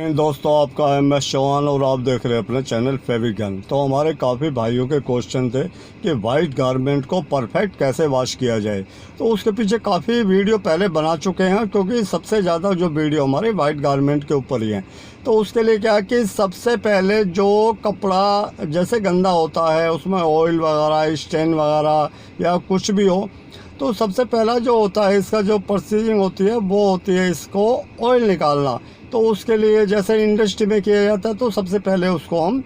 दोस्तों, आपका MS चौहान और आप देख रहे हैं अपने चैनल फेविगन। तो हमारे काफ़ी भाइयों के क्वेश्चन थे कि वाइट गारमेंट को परफेक्ट कैसे वॉश किया जाए। तो उसके पीछे काफ़ी वीडियो पहले बना चुके हैं, क्योंकि सबसे ज़्यादा जो वीडियो हमारे वाइट गारमेंट के ऊपर ही हैं। तो उसके लिए क्या है कि सबसे पहले जो कपड़ा जैसे गंदा होता है उसमें ऑयल वगैरह, स्टेन वगैरह या कुछ भी हो, तो सबसे पहला जो होता है इसका जो प्रोसीजिंग होती है वो होती है इसको ऑयल निकालना। तो उसके लिए जैसे इंडस्ट्री में किया जाता है, तो सबसे पहले उसको हम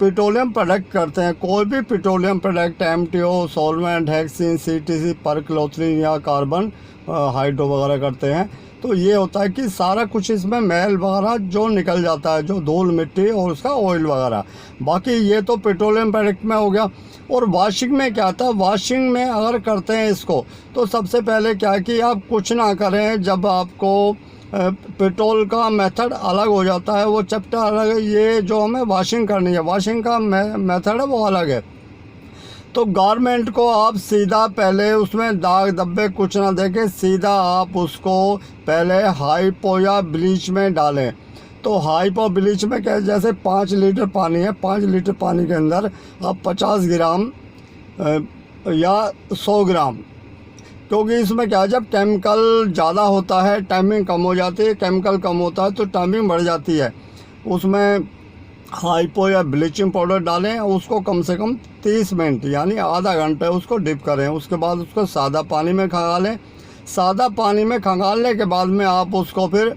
पेट्रोलियम प्रोडक्ट करते हैं। कोई भी petroleum product, MTO, solvent, hexyne, CTC, परक्लोथ्रीन या कार्बन हाइड्रो वगैरह करते हैं। तो ये होता है कि सारा कुछ इसमें मैल वगैरह जो निकल जाता है, जो धूल मिट्टी और उसका ऑयल वगैरह। बाकी ये तो पेट्रोलियम प्रोडक्ट में हो गया। और वॉशिंग में क्या था, वॉशिंग में अगर करते हैं इसको, तो सबसे पहले क्या है कि आप कुछ ना करें। जब आपको पेट्रोल का मेथड अलग हो जाता है, वो चैप्टर अलग है, ये जो हमें वॉशिंग करनी है, वॉशिंग का मेथड है वो अलग है। तो गारमेंट को आप सीधा पहले उसमें दाग धब्बे कुछ ना देके सीधा आप उसको पहले हाइपो या ब्लीच में डालें। तो हाइपो ब्लीच में क्या, जैसे 5 लीटर पानी है, 5 लीटर पानी के अंदर आप 50 ग्राम या 100 ग्राम, क्योंकि इसमें क्या है, जब केमिकल ज़्यादा होता है टाइमिंग कम हो जाती है, केमिकल कम होता है तो टाइमिंग बढ़ जाती है। उसमें हाइपो या ब्लीचिंग पाउडर डालें, उसको कम से कम 30 मिनट यानी आधा घंटे उसको डिप करें। उसके बाद उसको सादा पानी में खंगालें। सादा पानी में खंगालने के बाद में आप उसको फिर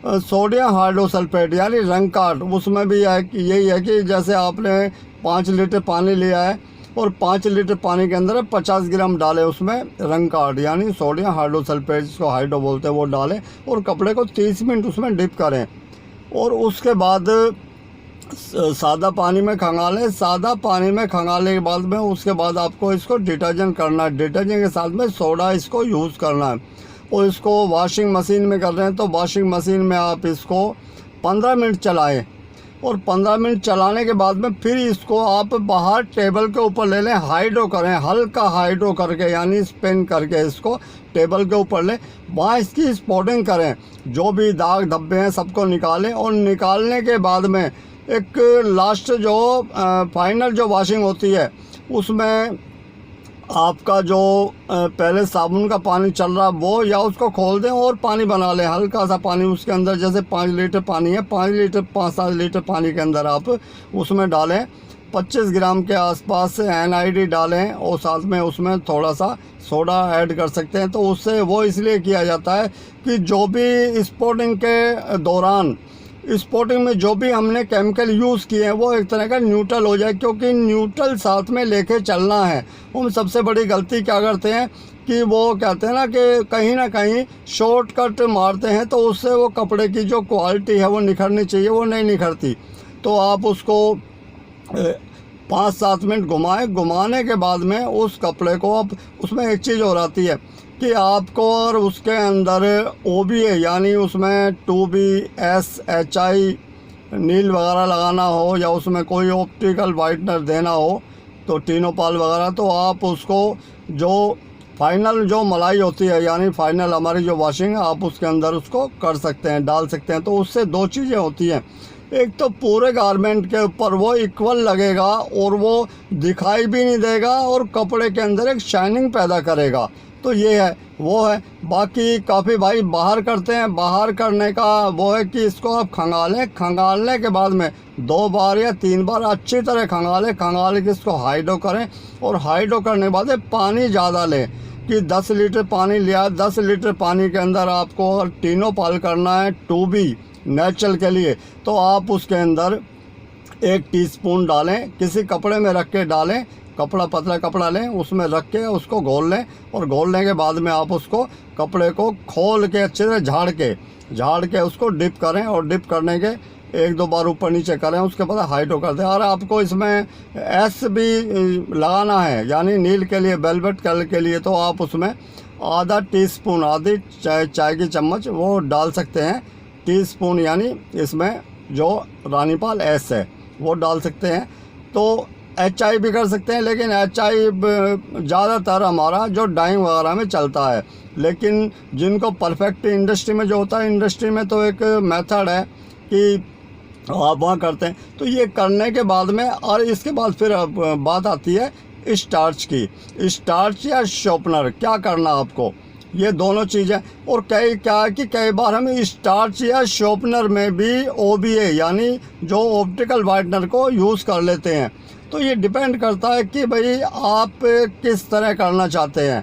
सोडियम हाइड्रोसल्फेट यानी रंग कार्ड, उसमें भी यही है कि जैसे आपने 5 लीटर पानी लिया है और 5 लीटर पानी के अंदर 50 ग्राम डालें उसमें रंग कार्ड यानी सोडियम हाइड्रोसल्फेट, जिसको हाइड्रो बोलते हैं, वो डालें और कपड़े को 30 मिनट उसमें डिप करें। और उसके बाद सादा पानी में खंगालें। सादा पानी में खंगालने के बाद में उसके बाद आपको इसको डिटर्जेंट करना है। डिटर्जेंट के साथ में सोडा इसको यूज़ करना है। और इसको वॉशिंग मशीन में कर रहे हैं तो वॉशिंग मशीन में आप इसको 15 मिनट चलाएं। और 15 मिनट चलाने के बाद में फिर इसको आप बाहर टेबल के ऊपर ले लें, हाइड्रो करें, हल्का हाइड्रो करके यानी स्पिन करके इसको टेबल के ऊपर लें। वहाँ इसकी स्पॉटिंग करें, जो भी दाग धब्बे हैं सबको निकालें। और निकालने के बाद में एक लास्ट जो फाइनल जो वॉशिंग होती है, उसमें आपका जो पहले साबुन का पानी चल रहा है वो, या उसको खोल दें और पानी बना लें, हल्का सा पानी उसके अंदर। जैसे 5 लीटर पानी है, 5-7 लीटर पानी के अंदर आप उसमें डालें 25 ग्राम के आसपास NID डालें और साथ में उसमें थोड़ा सा सोडा ऐड कर सकते हैं। तो उससे वो इसलिए किया जाता है कि जो भी स्पोर्टिंग के दौरान, स्पोर्टिंग में जो भी हमने केमिकल यूज़ किए हैं वो एक तरह का न्यूट्रल हो जाए, क्योंकि न्यूट्रल साथ में लेके चलना है। हम सबसे बड़ी गलती क्या करते हैं कि वो कहते हैं ना कहीं शॉर्टकट मारते हैं, तो उससे वो कपड़े की जो क्वालिटी है वो निखरनी चाहिए, वो नहीं निखरती। तो आप उसको 5-7 मिनट घुमाएं। घुमाने के बाद में उस कपड़े को आप, उसमें एक चीज़ और आती है कि आपको और उसके अंदर OBA यानी उसमें 2B, S, HI नील वगैरह लगाना हो, या उसमें कोई ऑप्टिकल वाइटनर देना हो, तो टिनोपाल वगैरह, तो आप उसको जो फाइनल जो मलाई होती है यानी फाइनल हमारी जो वॉशिंग है, आप उसके अंदर उसको कर सकते हैं, डाल सकते हैं। तो उससे 2 चीज़ें होती हैं, एक तो पूरे गारमेंट के ऊपर वो इक्वल लगेगा और वो दिखाई भी नहीं देगा और कपड़े के अंदर एक शाइनिंग पैदा करेगा। तो ये है वो है। बाकी काफ़ी भाई बाहर करते हैं, बाहर करने का वो है कि इसको आप खंगालें। खंगालने के बाद में 2 बार या 3 बार अच्छी तरह खंगालें। खंगाल के इसको हाइड्रो करें, और हाइड्रो करने के बाद पानी ज़्यादा लें कि 10 लीटर पानी लिया, 10 लीटर पानी के अंदर आपको अगर टिनोपाल करना है 2B नेचुरल के लिए, तो आप उसके अंदर 1 टीस्पून डालें, किसी कपड़े में रख के डालें, कपड़ा पतला कपड़ा लें, उसमें रख के उसको घोल लें। और घोलने के बाद में आप उसको कपड़े को खोल के अच्छे से झाड़ के उसको डिप करें। और डिप करने के 1-2 बार ऊपर नीचे करें, उसके बाद हाइड्रो कर दें। और आपको इसमें S भी लगाना है यानी नील के लिए, वेलवेट कलर के लिए, तो आप उसमें आधा टीस्पून, आधी चाय की चम्मच वो डाल सकते हैं। टीस्पून यानी इसमें जो रानीपाल S है वो डाल सकते हैं। तो HI भी कर सकते हैं, लेकिन HI ज़्यादातर हमारा जो डाइंग वगैरह में चलता है। लेकिन जिनको परफेक्ट इंडस्ट्री में जो होता है, इंडस्ट्री में तो एक मेथड है कि आप वहाँ करते हैं। तो ये करने के बाद में और इसके बाद फिर बात आती है स्टार्च की। स्टार्च या शॉर्पनर क्या करना आपको, ये दोनों चीज़ें। और क्या है कि कई बार हम स्टार्च या शॉर्पनर में भी OBA यानी जो ऑप्टिकल वाइटनर को यूज़ कर लेते हैं। तो ये डिपेंड करता है कि भाई आप किस तरह करना चाहते हैं,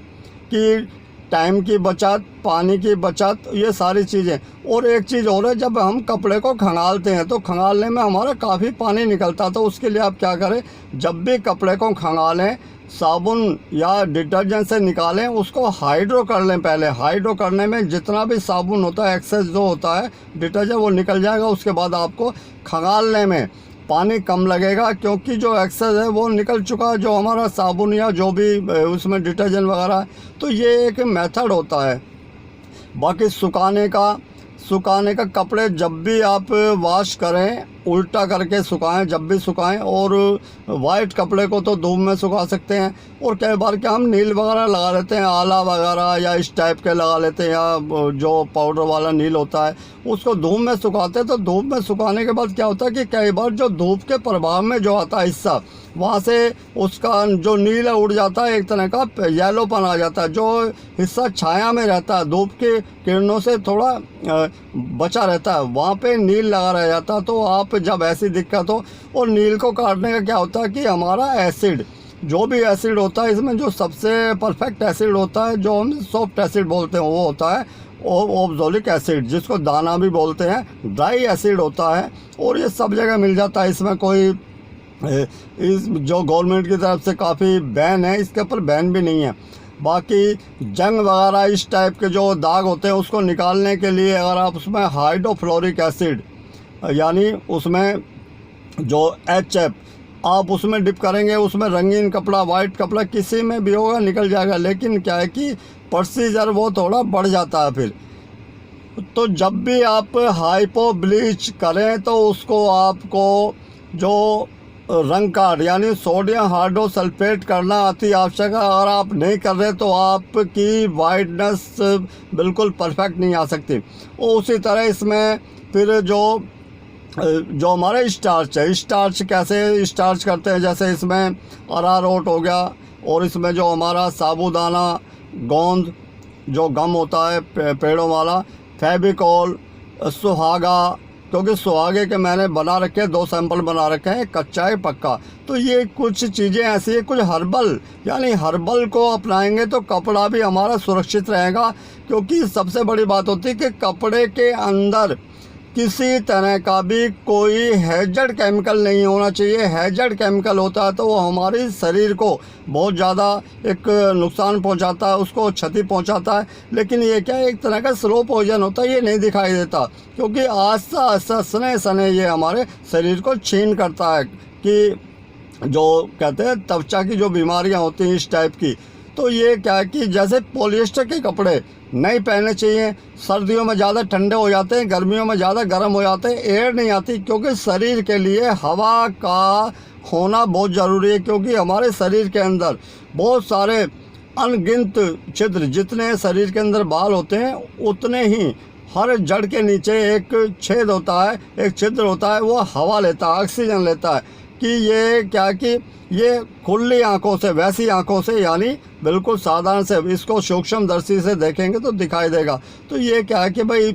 कि टाइम की बचत, पानी की बचत, ये सारी चीज़ें। और एक चीज़ और है, जब हम कपड़े को खंगालते हैं तो खंगालने में हमारा काफ़ी पानी निकलता है। तो उसके लिए आप क्या करें, जब भी कपड़े को खंगालें साबुन या डिटर्जेंट से निकालें, उसको हाइड्रो कर लें पहले। हाइड्रो करने में जितना भी साबुन होता है, एक्सेस जो होता है डिटर्जेंट, वो निकल जाएगा। उसके बाद आपको खंगालने में पानी कम लगेगा, क्योंकि जो एक्सेस है वो निकल चुका है, जो हमारा साबुन या जो भी उसमें डिटर्जेंट वगैरह है। तो ये एक मेथड होता है। बाकी सुखाने का कपड़े जब भी आप वॉश करें उल्टा करके सुखाएं, जब भी सुखाएं। और वाइट कपड़े को तो धूप में सुखा सकते हैं। और कई बार क्या हम नील वगैरह लगा लेते हैं, आला वगैरह या इस टाइप के लगा लेते हैं, या जो पाउडर वाला नील होता है उसको धूप में सुखाते हैं। तो धूप में सुखाने के बाद क्या होता है कि कई बार जो धूप के प्रभाव में जो आता है हिस्सा, वहाँ से उसका जो नील उड़ जाता है, एक तरह का येलोपन आ जाता है। जो हिस्सा छाया में रहता है, धूप के किरणों से थोड़ा बचा रहता है, वहाँ पे नील लगा रह जाता है। तो आप जब ऐसी दिक्कत हो, और नील को काटने का क्या होता है कि हमारा एसिड, जो भी एसिड होता है इसमें, जो सबसे परफेक्ट एसिड होता है, जो हम सॉफ्ट एसिड बोलते हैं, वो होता है ऑक्सैलिक एसिड, जिसको दाना भी बोलते हैं। ड्राई एसिड होता है और ये सब जगह मिल जाता है। इसमें कोई इस जो गवर्नमेंट की तरफ से काफ़ी बैन है, इसके ऊपर बैन भी नहीं है। बाकी जंग वगैरह इस टाइप के जो दाग होते हैं उसको निकालने के लिए अगर आप उसमें हाइड्रोफ्लोरिक एसिड यानी उसमें जो HF आप उसमें डिप करेंगे, उसमें रंगीन कपड़ा, वाइट कपड़ा, किसी में भी होगा निकल जाएगा। लेकिन क्या है कि प्रोसीजर वो थोड़ा बढ़ जाता है फिर। तो जब भी आप हाइपो ब्लीच करें तो उसको आपको जो रंग कार्ड यानी सोडियम हाइड्रोसल्फेट करना अति आवश्यक है। अगर आप नहीं कर रहे तो आपकी वाइटनेस बिल्कुल परफेक्ट नहीं आ सकती। और उसी तरह इसमें फिर जो हमारा स्टार्च है, स्टार्च कैसे स्टार्च करते हैं, जैसे इसमें अरारोट हो गया, और इसमें जो हमारा साबूदाना, गोंद, जो गम होता है पेड़ों वाला, फेविकॉल, सुहागा, क्योंकि सुहागे के मैंने बना रखे हैं, 2 सैंपल बना रखे हैं, कच्चा है पक्का। तो ये कुछ चीज़ें ऐसी है, कुछ हर्बल यानी हर्बल को अपनाएंगे तो कपड़ा भी हमारा सुरक्षित रहेगा। क्योंकि सबसे बड़ी बात होती है कि कपड़े के अंदर किसी तरह का भी कोई हैजर्ड केमिकल नहीं होना चाहिए। हैजर्ड केमिकल होता है तो वो हमारे शरीर को बहुत ज़्यादा एक नुकसान पहुंचाता है, उसको क्षति पहुंचाता है। लेकिन ये क्या है, एक तरह का स्लो पॉइजन होता है, ये नहीं दिखाई देता, क्योंकि आस्ता आस्ता सने सने ये हमारे शरीर को छीन करता है। कि जो कहते हैं त्वचा की जो बीमारियां होती हैं इस टाइप की, तो ये क्या है कि जैसे पॉलिएस्टर के कपड़े नहीं पहनने चाहिए। सर्दियों में ज़्यादा ठंडे हो जाते हैं, गर्मियों में ज़्यादा गर्म हो जाते हैं, एयर नहीं आती। क्योंकि शरीर के लिए हवा का होना बहुत ज़रूरी है। क्योंकि हमारे शरीर के अंदर बहुत सारे अनगिनत छिद्र, जितने शरीर के अंदर बाल होते हैं उतने ही हर जड़ के नीचे एक छेद होता है, एक छिद्र होता है, वो हवा लेता है, ऑक्सीजन लेता है। कि ये क्या कि ये खुली आंखों से, वैसी आंखों से यानी बिल्कुल साधारण से, इसको सूक्ष्मदर्शी से देखेंगे तो दिखाई देगा। तो ये क्या है कि भाई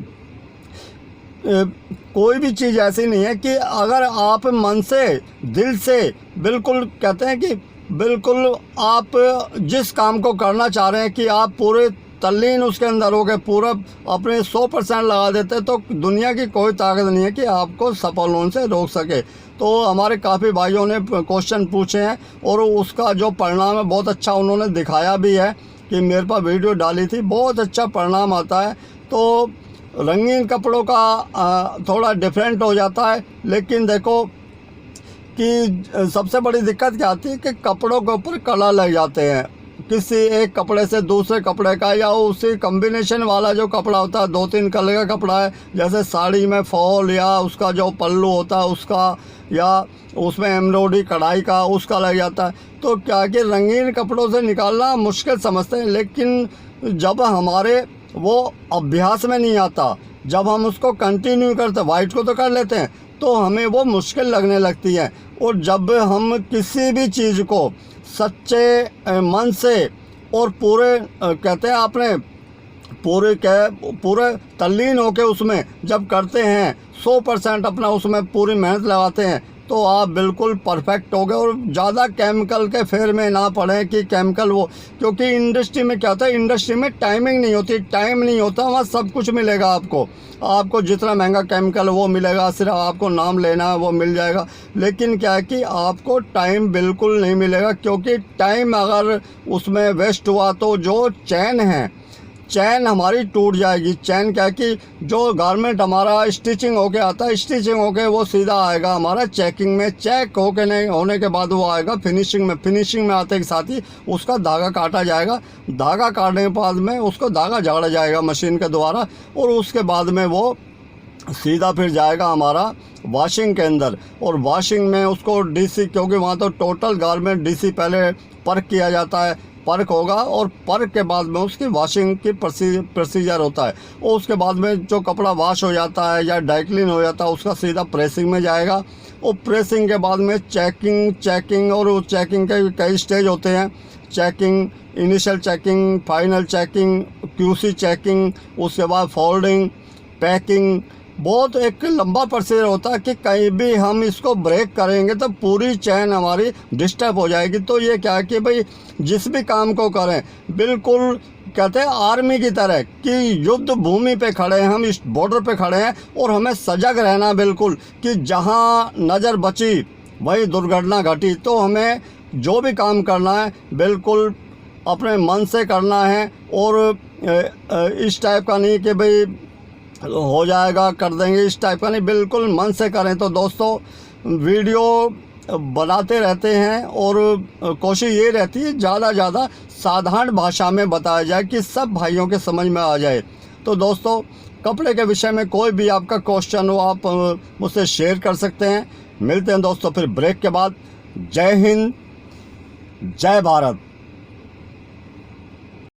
कोई भी चीज़ ऐसी नहीं है कि अगर आप मन से, दिल से, बिल्कुल कहते हैं कि बिल्कुल आप जिस काम को करना चाह रहे हैं कि आप पूरे तल्लीन उसके अंदर हो गए, पूरा अपने 100% लगा देते, तो दुनिया की कोई ताकत नहीं है कि आपको सफल होने से रोक सके। तो हमारे काफ़ी भाइयों ने क्वेश्चन पूछे हैं और उसका जो परिणाम है बहुत अच्छा उन्होंने दिखाया भी है कि मेरे पास वीडियो डाली थी, बहुत अच्छा परिणाम आता है। तो रंगीन कपड़ों का थोड़ा डिफरेंट हो जाता है। लेकिन देखो कि सबसे बड़ी दिक्कत क्या आती है कि कपड़ों के ऊपर कलर लग जाते हैं, किसी एक कपड़े से दूसरे कपड़े का, या उसी कम्बिनेशन वाला जो कपड़ा होता है, 2-3 कलर का कपड़ा है, जैसे साड़ी में फॉल या उसका जो पल्लू होता है उसका, या उसमें एम्ब्रॉयडरी कढ़ाई का, उसका लग जाता है। तो क्या कि रंगीन कपड़ों से निकालना मुश्किल समझते हैं। लेकिन जब हमारे वो अभ्यास में नहीं आता, जब हम उसको कंटिन्यू करते, वाइट को तो कर लेते हैं, तो हमें वो मुश्किल लगने लगती है। और जब हम किसी भी चीज़ को सच्चे मन से और पूरे कहते हैं आपने पूरे तल्लीन होकर उसमें जब करते हैं, 100% अपना उसमें पूरी मेहनत लगाते हैं, तो आप बिल्कुल परफेक्ट हो गए। और ज़्यादा केमिकल के फेर में ना पड़े कि केमिकल वो, क्योंकि इंडस्ट्री में क्या होता है, इंडस्ट्री में टाइमिंग नहीं होती, टाइम नहीं होता, वहाँ सब कुछ मिलेगा आपको जितना महंगा केमिकल वो मिलेगा, सिर्फ आपको नाम लेना है वो मिल जाएगा। लेकिन क्या है कि आपको टाइम बिल्कुल नहीं मिलेगा, क्योंकि टाइम अगर उसमें वेस्ट हुआ तो जो चैन हमारी टूट जाएगी। चैन क्या है कि जो गारमेंट हमारा स्टिचिंग होके आता है, स्टिचिंग होके वो सीधा आएगा हमारा चेकिंग में, चेक होके नहीं होने के बाद वो आएगा फिनिशिंग में आते के साथ ही उसका धागा काटा जाएगा। धागा काटने के बाद में उसको धागा झाड़ा जाएगा मशीन के द्वारा, और उसके बाद में वो सीधा फिर जाएगा हमारा वॉशिंग के अंदर। और वॉशिंग में उसको डीसी, क्योंकि वहाँ तो टोटल गारमेंट डीसी पहले परख किया जाता है, परख होगा, और परख के बाद में उसकी वॉशिंग की प्रोसीजर होता है। और उसके बाद में जो कपड़ा वॉश हो जाता है या डाइक्लिन हो जाता है, उसका सीधा प्रेसिंग में जाएगा। और प्रेसिंग के बाद में चेकिंग और उस चेकिंग के कई स्टेज होते हैं। Checking, initial checking, final checking, QC checking, उसके बाद फोल्डिंग, पैकिंग, बहुत एक लंबा प्रोसीजर होता है कि कहीं भी हम इसको ब्रेक करेंगे तो पूरी चैन हमारी डिस्टर्ब हो जाएगी। तो ये क्या है कि भाई जिस भी काम को करें, बिल्कुल कहते हैं आर्मी की तरह कि युद्ध भूमि पे खड़े हैं हम, इस बॉर्डर पे खड़े हैं, और हमें सजग रहना बिल्कुल कि जहां नज़र बची वही दुर्घटना घटी। तो हमें जो भी काम करना है बिल्कुल अपने मन से करना है, और इस टाइप का नहीं कि भाई हो जाएगा कर देंगे, इस टाइप का नहीं, बिल्कुल मन से करें। तो दोस्तों वीडियो बनाते रहते हैं और कोशिश ये रहती है ज़्यादा साधारण भाषा में बताया जाए कि सब भाइयों के समझ में आ जाए। तो दोस्तों कपड़े के विषय में कोई भी आपका क्वेश्चन हो आप मुझसे शेयर कर सकते हैं। मिलते हैं दोस्तों फिर ब्रेक के बाद। जय हिंद, जय भारत।